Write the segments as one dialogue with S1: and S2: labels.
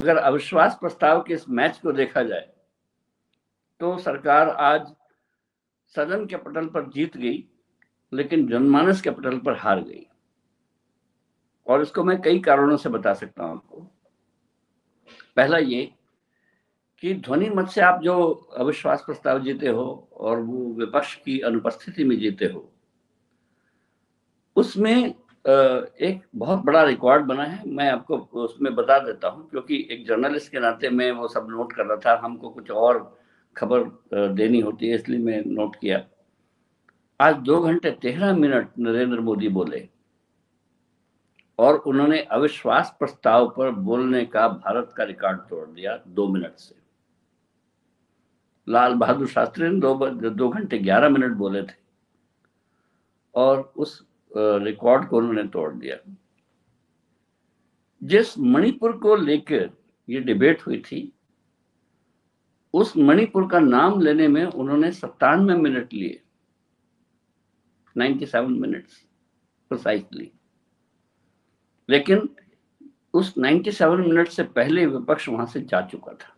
S1: अगर अविश्वास प्रस्ताव के इस मैच को देखा जाए तो सरकार आज सदन के पटल पर जीत गई, लेकिन जनमानस के पटल पर हार गई। और इसको मैं कई कारणों से बता सकता हूं आपको। पहला ये कि ध्वनि मत से आप जो अविश्वास प्रस्ताव जीते हो और वो विपक्ष की अनुपस्थिति में जीते हो, उसमें एक बहुत बड़ा रिकॉर्ड बना है। मैं आपको उसमें बता देता हूं, क्योंकि एक जर्नलिस्ट के नाते मैं वो सब नोट कर रहा था। हमको कुछ और खबर देनी होती है, इसलिए मैं नोट किया। आज 2 घंटे 13 मिनट नरेंद्र मोदी बोले और उन्होंने अविश्वास प्रस्ताव पर बोलने का भारत का रिकॉर्ड तोड़ दिया 2 मिनट से। लाल बहादुर शास्त्री ने 2 घंटे 11 मिनट बोले थे और उस रिकॉर्ड को उन्होंने तोड़ दिया। जिस मणिपुर को लेकर ये डिबेट हुई थी, उस मणिपुर का नाम लेने में उन्होंने 97 मिनट लिए, 97 मिनट्स प्रिसाइसली। लेकिन उस 97 मिनट से पहले विपक्ष वहां से जा चुका था।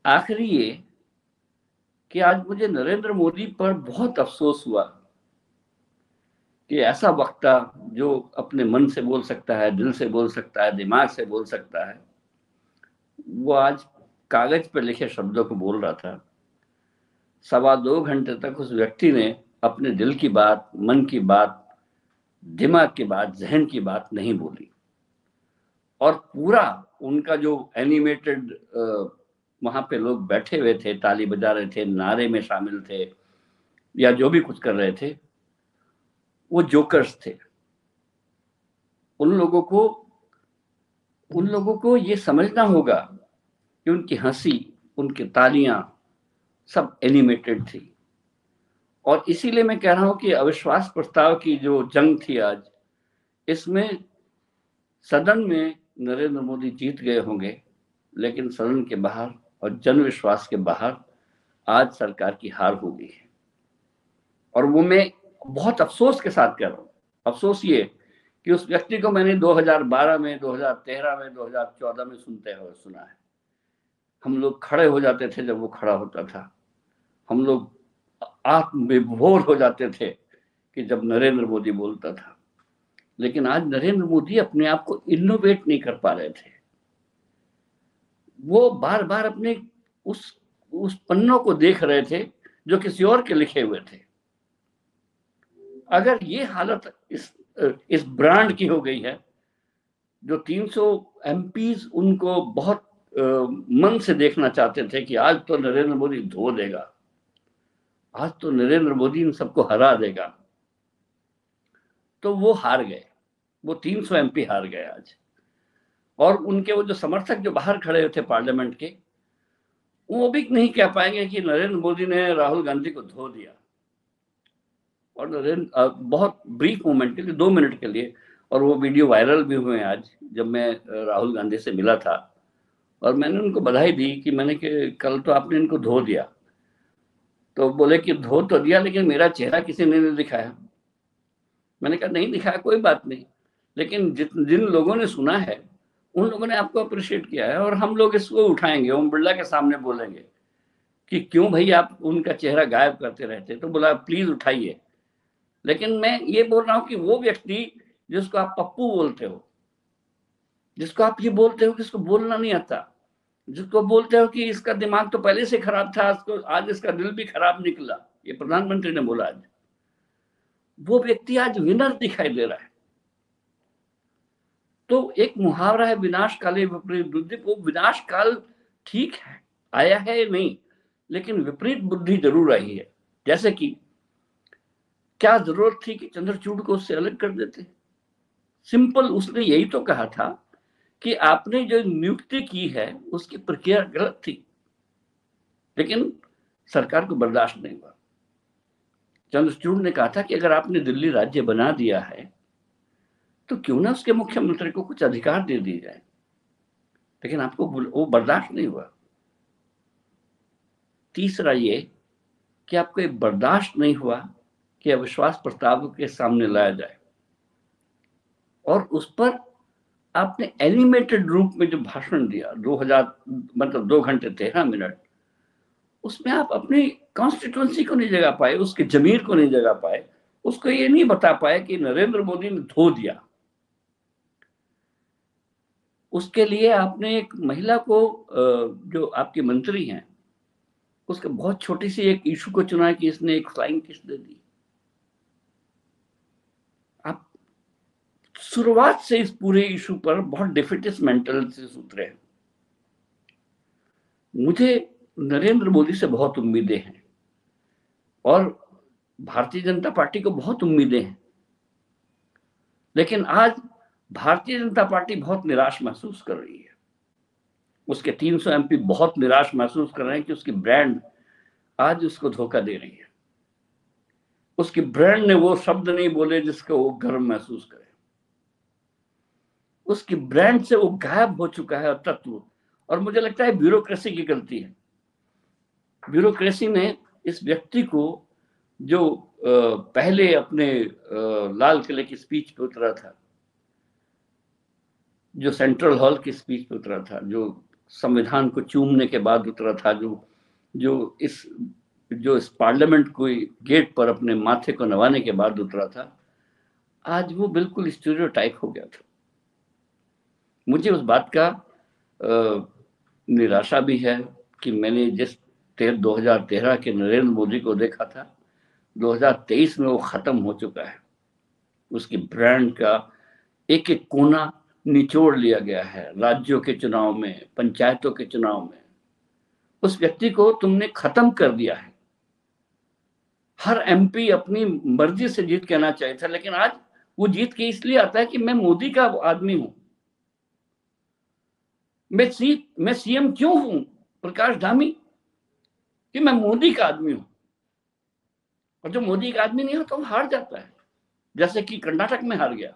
S1: आखिरी ये कि आज मुझे नरेंद्र मोदी पर बहुत अफसोस हुआ कि ऐसा वक्ता जो अपने मन से बोल सकता है, दिल से बोल सकता है, दिमाग से बोल सकता है, वो आज कागज पर लिखे शब्दों को बोल रहा था। 2.25 घंटे तक उस व्यक्ति ने अपने दिल की बात, मन की बात, दिमाग की बात, जहन की बात नहीं बोली। और पूरा उनका जो एनिमेटेड वहां पे लोग बैठे हुए थे, ताली बजा रहे थे, नारे में शामिल थे या जो भी कुछ कर रहे थे, वो जोकर्स थे। उन लोगों को ये समझना होगा कि उनकी हंसी, उनकी तालियां सब एनिमेटेड थी। और इसीलिए मैं कह रहा हूं कि अविश्वास प्रस्ताव की जो जंग थी आज, इसमें सदन में नरेंद्र मोदी जीत गए होंगे, लेकिन सदन के बाहर और जन विश्वास के बाहर आज सरकार की हार हो गई है। और वो मैं बहुत अफसोस के साथ कह रहा हूँ। अफसोस ये कि उस व्यक्ति को मैंने 2012 में, 2013 में, 2014 में सुनते हुए सुना है। हम लोग खड़े हो जाते थे जब वो खड़ा होता था। हम लोग आत्मविभोर हो जाते थे कि जब नरेंद्र मोदी बोलता था। लेकिन आज नरेंद्र मोदी अपने आप को इनोवेट नहीं कर पा रहे थे। वो बार बार अपने उस पन्नों को देख रहे थे जो किसी और के लिखे हुए थे। अगर ये हालत इस ब्रांड की हो गई है, जो 300 एमपीज उनको बहुत मन से देखना चाहते थे कि आज तो नरेंद्र मोदी धो देगा, आज तो नरेंद्र मोदी इन सबको हरा देगा, तो वो हार गए। वो 300 एमपी हार गए आज। और उनके वो जो समर्थक जो बाहर खड़े हुए थे पार्लियामेंट के, वो भी नहीं कह पाएंगे कि नरेंद्र मोदी ने राहुल गांधी को धो दिया। और नरेंद्र बहुत ब्रीफ मोमेंट के लिए, 2 मिनट के लिए, और वो वीडियो वायरल भी हुए आज, जब मैं राहुल गांधी से मिला था और मैंने उनको बधाई दी कि मैंने कि कल तो आपने इनको धो दिया। तो बोले कि धो तो दिया, लेकिन मेरा चेहरा किसी ने नहीं दिखाया। मैंने कहा नहीं दिखाया, कोई बात नहीं, लेकिन जिन लोगों ने सुना है उन लोगों ने आपको अप्रिशिएट किया है। और हम लोग इसको उठाएंगे, ओम बिरला के सामने बोलेंगे कि क्यों भाई आप उनका चेहरा गायब करते रहते। तो बोला प्लीज उठाइए। लेकिन मैं ये बोल रहा हूं कि वो व्यक्ति जिसको आप पप्पू बोलते हो, जिसको आप ये बोलते हो कि इसको बोलना नहीं आता, जिसको बोलते हो कि इसका दिमाग तो पहले से खराब था, आज इसका दिल भी खराब निकला, ये प्रधानमंत्री ने बोला आज, वो व्यक्ति आज विनर दिखाई दे रहा है। तो एक मुहावरा है, विनाश काले विपरीत बुद्धि। वो विनाश काल ठीक है, आया है नहीं, लेकिन विपरीत बुद्धि जरूर आई है। जैसे कि क्या जरूरत थी कि चंद्रचूड़ को उससे अलग कर देते? सिंपल, उसने यही तो कहा था कि आपने जो नियुक्ति की है उसकी प्रक्रिया गलत थी, लेकिन सरकार को बर्दाश्त नहीं हुआ। चंद्रचूड़ ने कहा था कि अगर आपने दिल्ली राज्य बना दिया है तो क्यों ना उसके मुख्यमंत्री को कुछ अधिकार दे दिए जाए, लेकिन आपको वो बर्दाश्त नहीं हुआ। तीसरा ये कि आपको ये बर्दाश्त नहीं हुआ कि अविश्वास प्रस्ताव के सामने लाया जाए और उस पर आपने एनिमेटेड रूप में जो भाषण दिया 2000 मतलब 2 घंटे 13 मिनट, उसमें आप अपनी कॉन्स्टिट्यूंसी को नहीं जगा पाए, उसके जमीर को नहीं जगा पाए, उसको ये नहीं बता पाए कि नरेंद्र मोदी ने धो दिया। उसके लिए आपने एक महिला को, जो आपकी मंत्री हैं, उसके बहुत छोटी सी एक इशू को चुना कि इसने एक फ्लाइंग किस दे दी। आप शुरुआत से इस पूरे इशू पर बहुत डिफिटिस्ट मेंटालिटी से उतरे हैं। मुझे नरेंद्र मोदी से बहुत उम्मीदें हैं और भारतीय जनता पार्टी को बहुत उम्मीदें हैं, लेकिन आज भारतीय जनता पार्टी बहुत निराश महसूस कर रही है। उसके 300 एमपी बहुत निराश महसूस कर रहे हैं कि उसकी ब्रांड आज उसको धोखा दे रही है। उसकी ब्रांड ने वो शब्द नहीं बोले जिसको वो गर्व महसूस करे। उसकी ब्रांड से वो गायब हो चुका है तत्व, और मुझे लगता है ब्यूरोक्रेसी की गलती है। ब्यूरोक्रेसी ने इस व्यक्ति को, जो पहले अपने लाल किले की स्पीच पे उतरा था, जो सेंट्रल हॉल की स्पीच पे उतरा था, जो संविधान को चूमने के बाद उतरा था, जो इस पार्लियामेंट को गेट पर अपने माथे को नवाने के बाद उतरा था, आज वो बिल्कुल स्टीरियोटाइप हो गया था। मुझे उस बात का निराशा भी है कि मैंने जिस 2013 के नरेंद्र मोदी को देखा था, 2023 में वो खत्म हो चुका है। उसकी ब्रांड का एक एक कोना निचोड़ लिया गया है। राज्यों के चुनाव में, पंचायतों के चुनाव में उस व्यक्ति को तुमने खत्म कर दिया है। हर एमपी अपनी मर्जी से जीत के आना चाहिए था, लेकिन आज वो जीत के इसलिए आता है कि मैं मोदी का आदमी हूं। मैं सीएम क्यों हूं प्रकाश धामी? कि मैं मोदी का आदमी हूं। और जो मोदी का आदमी नहीं होता वो हार जाता है, जैसे कि कर्नाटक में हार गया।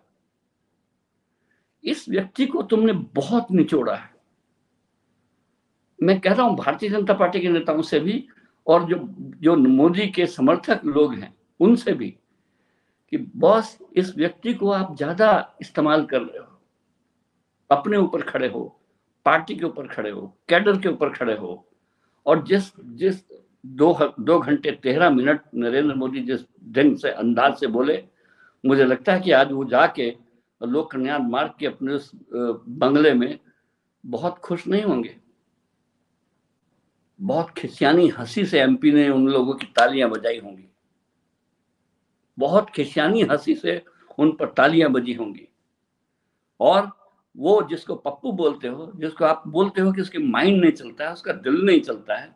S1: इस व्यक्ति को तुमने बहुत निचोड़ा है। मैं कह रहा हूं भारतीय जनता पार्टी के नेताओं से भी, और जो मोदी के समर्थक लोग हैं उनसे भी, कि बॉस इस व्यक्ति को आप ज्यादा इस्तेमाल कर रहे हो। अपने ऊपर खड़े हो, पार्टी के ऊपर खड़े हो, कैडर के ऊपर खड़े हो। और जिस जिस 2 घंटे 13 मिनट नरेंद्र मोदी जिस ढंग से, अंदाज से बोले, मुझे लगता है कि आज वो जाके लोक कल्याण मार्ग के अपने उस बंगले में बहुत खुश नहीं होंगे। बहुत खिसियानी हंसी से एमपी ने उन लोगों की तालियां बजाई होंगी। बहुत खिसियानी हंसी से उन पर तालियां बजी होंगी। और वो जिसको पप्पू बोलते हो, जिसको आप बोलते हो कि उसके माइंड नहीं चलता है, उसका दिल नहीं चलता है,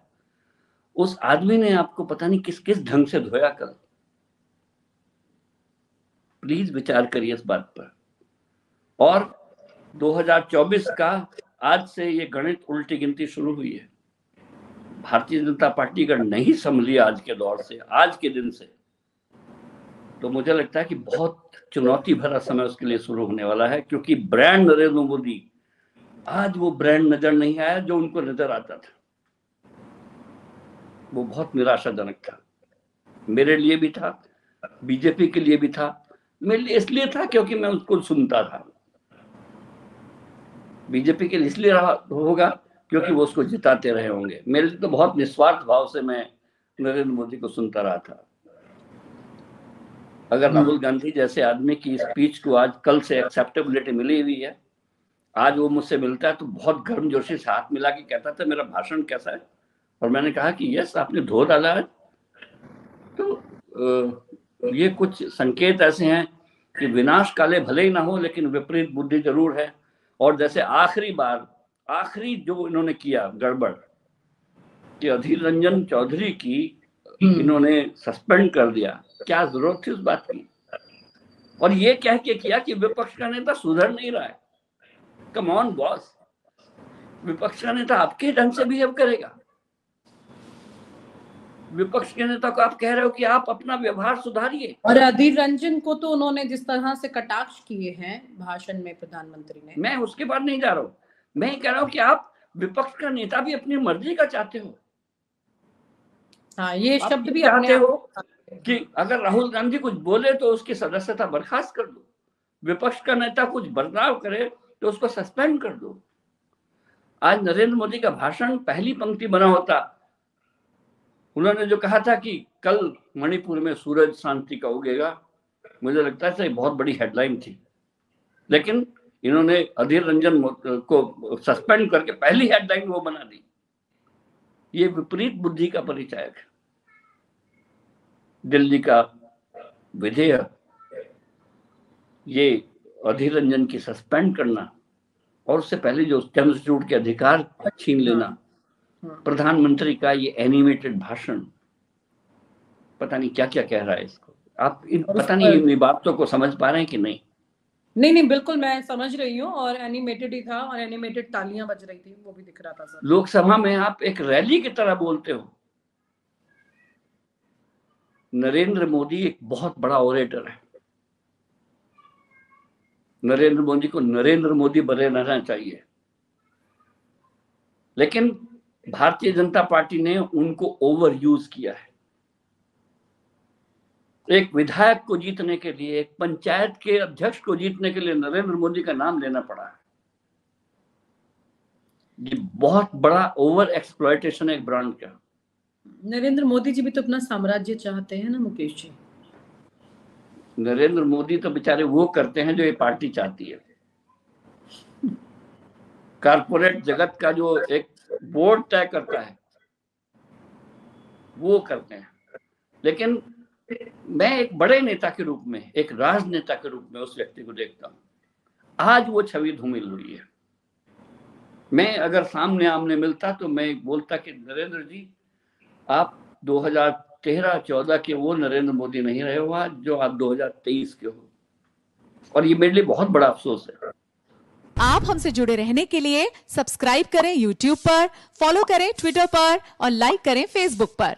S1: उस आदमी ने आपको पता नहीं किस किस ढंग से धोया कल। प्लीज विचार करिए इस बात पर। और 2024 का आज से ये गणित उल्टी गिनती शुरू हुई है। भारतीय जनता पार्टी अगर नहीं संभली आज के दौर से, आज के दिन से, तो मुझे लगता है कि बहुत चुनौती भरा समय उसके लिए शुरू होने वाला है, क्योंकि ब्रांड नरेंद्र मोदी, आज वो ब्रांड नजर नहीं आया जो उनको नजर आता था। वो बहुत निराशाजनक था, मेरे लिए भी था, बीजेपी के लिए भी था। मेरे लिए इसलिए था क्योंकि मैं उसको सुनता था। बीजेपी के लिए इसलिए रहा होगा क्योंकि वो उसको जिताते रहे होंगे। मेरे लिए तो बहुत निस्वार्थ भाव से मैं नरेंद्र मोदी को सुनता रहा था। अगर राहुल गांधी जैसे आदमी की स्पीच को आज कल से एक्सेप्टेबिलिटी मिली हुई है, आज वो मुझसे मिलता है तो बहुत गर्मजोशी से हाथ मिला के कहता था मेरा भाषण कैसा है, और मैंने कहा कि यस आपने धो डाला है। तो ये कुछ संकेत ऐसे हैं कि विनाश काले भले ही ना हो, लेकिन विपरीत बुद्धि जरूर है। और जैसे आखिरी जो इन्होंने किया गड़बड़, कि अधीर रंजन चौधरी की इन्होंने सस्पेंड कर दिया, क्या जरूरत थी उस बात की? और ये कह के किया कि विपक्ष का नेता सुधर नहीं रहा है। कम ऑन बॉस, विपक्ष का नेता आपके ढंग से बिहेव करेगा? विपक्ष के नेता को आप कह रहे हो कि आप अपना व्यवहार सुधारिए।
S2: और अधीर रंजन को तो उन्होंने जिस तरह से कटाक्ष किए हैं भाषण में प्रधानमंत्री ने,
S1: मैं उसके बाद नहीं जा रहा हूं। मैं कह रहा हूं कि आप विपक्ष का नेता भी अपनी मर्जी का चाहते हो।
S2: हाँ, ये शब्द भी
S1: चाहते हो कि अगर राहुल गांधी कुछ बोले तो उसकी सदस्यता बर्खास्त कर दो। विपक्ष का नेता कुछ बदलाव करे तो उसको सस्पेंड कर दो। आज नरेंद्र मोदी का भाषण पहली पंक्ति बना होता, उन्होंने जो कहा था कि कल मणिपुर में सूरज शांति का उगेगा, मुझे लगता है बहुत बड़ी हेडलाइन थी, लेकिन इन्होंने अधीर रंजन को सस्पेंड करके पहली हेडलाइन वो बना दी। ये विपरीत बुद्धि का परिचायक है। दिल्ली का विधेयक, ये अधीर रंजन की सस्पेंड करना, और उससे पहले जो इंस्टीट्यूट के अधिकार छीन लेना, प्रधानमंत्री का ये एनिमेटेड भाषण, पता नहीं क्या क्या कह रहा है इसको। आप पता नहीं इन बातों को समझ पा रहे हैं कि नहीं?
S2: नहीं, बिल्कुल मैं समझ रही हूँ, और एनिमेटेड ही था, और एनिमेटेड तालियां बज रही थी, वो भी दिख रहा था सर।
S1: लोकसभा में आप एक रैली की तरह बोलते हो। नरेंद्र मोदी एक बहुत बड़ा ओरेटर है। नरेंद्र मोदी को नरेंद्र मोदी बने रहना चाहिए, लेकिन भारतीय जनता पार्टी ने उनको ओवर यूज किया है। एक विधायक को जीतने के लिए, एक पंचायत के अध्यक्ष को जीतने के लिए नरेंद्र मोदी का नाम लेना पड़ा है। ये बहुत बड़ा ओवर एक्सप्लॉयटेशन है एक ब्रांड का।
S2: नरेंद्र मोदी जी भी तो अपना साम्राज्य चाहते हैं ना मुकेश जी।
S1: नरेंद्र मोदी तो बेचारे वो करते हैं जो ये पार्टी चाहती है। कारपोरेट जगत का जो एक बोर्ड तय करता है वो करते हैं, लेकिन मैं एक बड़े नेता के रूप में, एक राजनेता के रूप में उस व्यक्ति को देखता हूं। आज वो छवि धूमिल हुई है। मैं अगर सामने आमने मिलता तो मैं बोलता कि नरेंद्र जी, आप 2013-14 के वो नरेंद्र मोदी नहीं रहे हो आज जो आप 2023 के हो, और ये मेरे लिए बहुत बड़ा अफसोस है।
S3: आप हमसे जुड़े रहने के लिए सब्सक्राइब करें YouTube पर, फॉलो करें Twitter पर और लाइक करें Facebook पर।